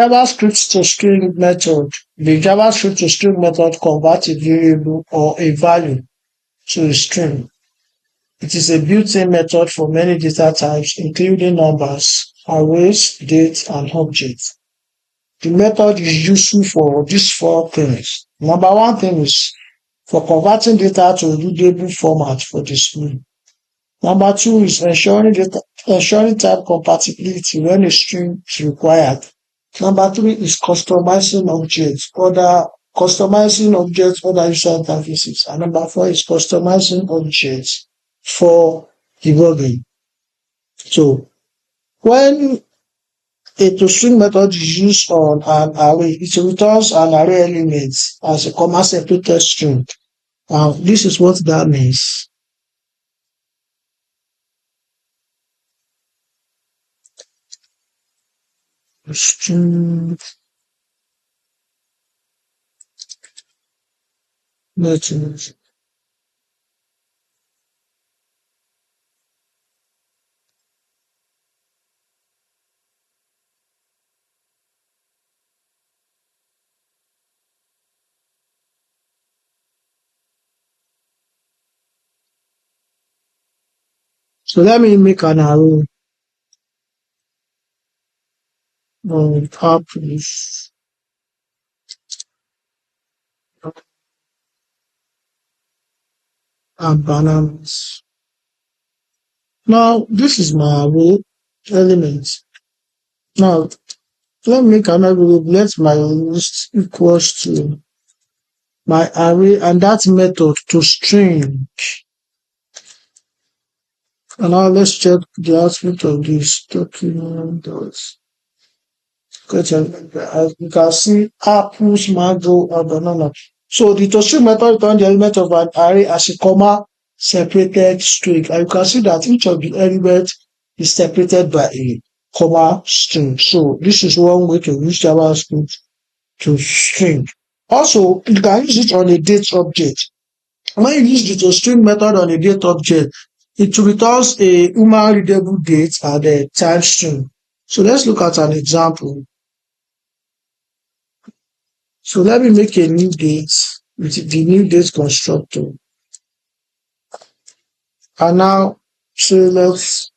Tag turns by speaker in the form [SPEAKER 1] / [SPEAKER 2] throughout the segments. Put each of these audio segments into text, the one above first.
[SPEAKER 1] JavaScript to string method. The JavaScript to string method converts a variable or a value to a string. It is a built-in method for many data types, including numbers, arrays, dates, and objects. The method is useful for these four things. Number one thing is for converting data to a readable format for display. Number two is ensuring type compatibility when a string is required. Number three is customizing objects, other user interfaces. And number four is customizing objects for debugging. So when a toString method is used on an array, it returns an array element as a comma separated string. This is what that means. String method. So let me make an array of apples and bananas. Now, this is my array element. Now, let me make another variable. Let my list equals to my array and that method to string. And now let's check the output of this document. As you can see, apples, mango, and banana. So the toString method returns the element of an array as a comma separated string. And you can see that each of the elements is separated by a comma string. So this is one way to use JavaScript to string. Also, you can use it on a date object. When you use the toString method on a date object, it returns a human readable date and a time string. So let's look at an example. So let me make a new date with the new date constructor. And now let's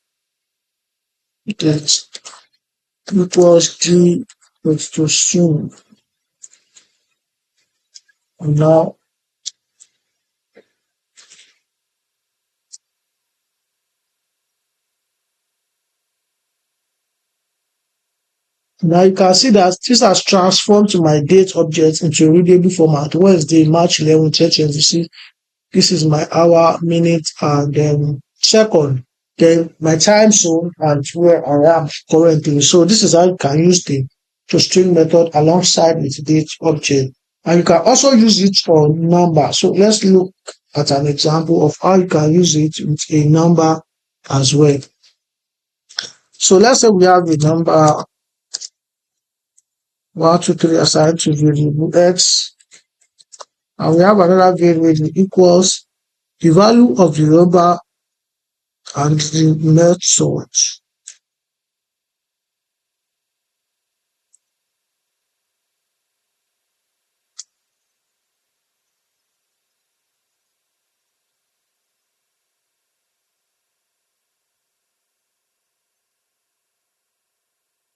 [SPEAKER 1] get equals g to string. And now you can see that this has transformed to my date object into a readable format. Wednesday, March 11, 2026. This is my hour, minute, and then second. Then my time zone and where I am currently. So this is how you can use the toString method alongside with the date object. And you can also use it for number. So let's look at an example of how you can use it with a number as well. So let's say we have a number 1, 2, 3 assigned to variable x, and we have another variable equals the value of the number and the method.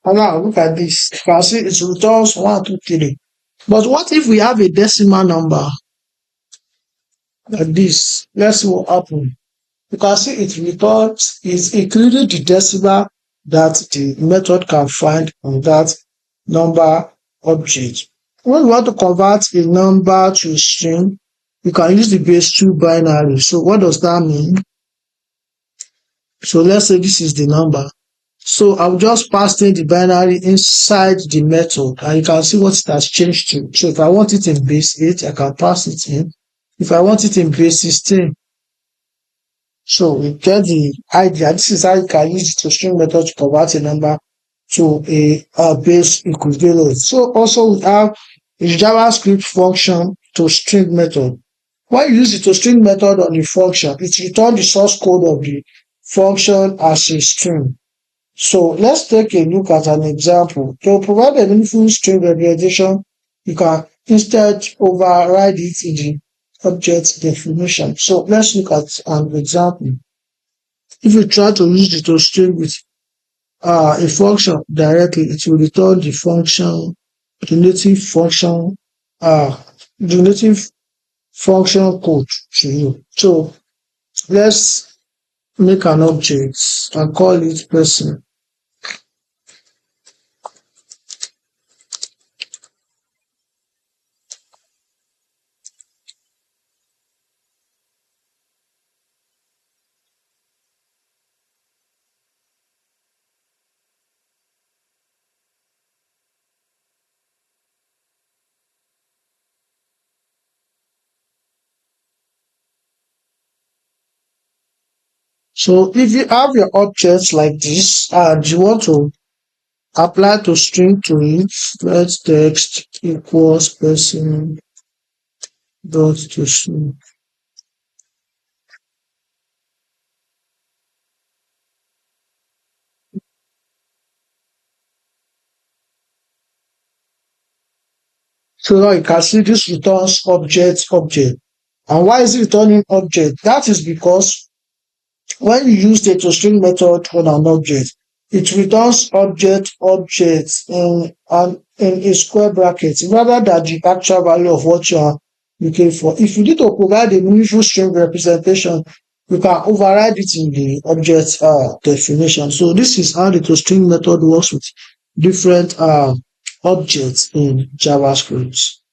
[SPEAKER 1] And now look at this. You can see it returns 1, 2, 3. But what if we have a decimal number like this? Let's see what happens. You can see it returns is including the decimal that the method can find on that number object. When we want to convert a number to a string, you can use the base 2 binary. So what does that mean? So let's say this is the number. So I'll just pass in the binary inside the method, and you can see what it has changed to. So if I want it in base 8, I can pass it in. If I want it in base 16, so we get the idea. This is how you can use the toString method to convert a number to a base equivalent. So also we have a JavaScript function toString method. When you use the toString method on a function, it returns the source code of the function as a string. So let's take a look at an example. To provide a meaningful string representation, you can instead override it in the object definition. So let's look at an example. If you try to use the toString with a function directly, it will return the native function, uh, the native function code to you. So let's make an object and call it person. So if you have your objects like this and you want to apply to string to it, let text equals person dot to string. So now you can see this returns object. And why is it returning object? That is because when you use the toString method on an object, it returns object in a square bracket rather than the actual value of what you are looking for. If you need to provide a meaningful string representation, you can override it in the object definition. So this is how the toString method works with different objects in JavaScript.